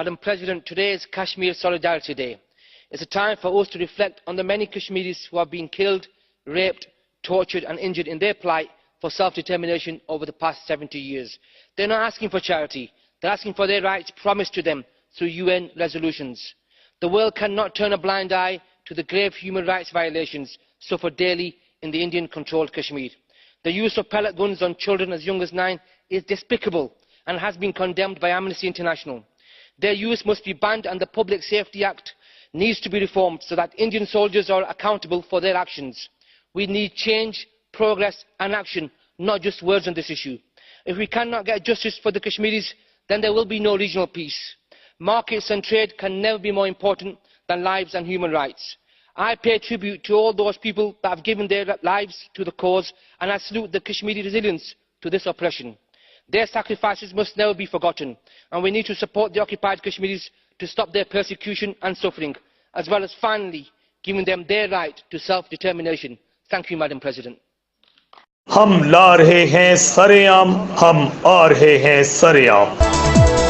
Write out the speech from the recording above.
Madam President, today is Kashmir Solidarity Day. It's a time for us to reflect on the many Kashmiris who have been killed, raped, tortured and injured in their plight for self-determination over the past 70 years. They're not asking for charity. They're asking for their rights promised to them through UN resolutions. The world cannot turn a blind eye to the grave human rights violations suffered daily in the Indian-controlled Kashmir. The use of pellet guns on children as young as 9 is despicable and has been condemned by Amnesty International. Their use must be banned and the Public Safety Act needs to be reformed so that Indian soldiers are accountable for their actions. We need change, progress and action, not just words on this issue. If we cannot get justice for the Kashmiris, then there will be no regional peace. Markets and trade can never be more important than lives and human rights. I pay tribute to all those people that have given their lives to the cause, and I salute the Kashmiri resilience to this oppression. Their sacrifices must never be forgotten, and we need to support the occupied Kashmiris to stop their persecution and suffering, as well as finally giving them their right to self-determination. Thank you, Madam President. हम ला रहे हैं सरेआम, हम आ रहे हैं सरेआम।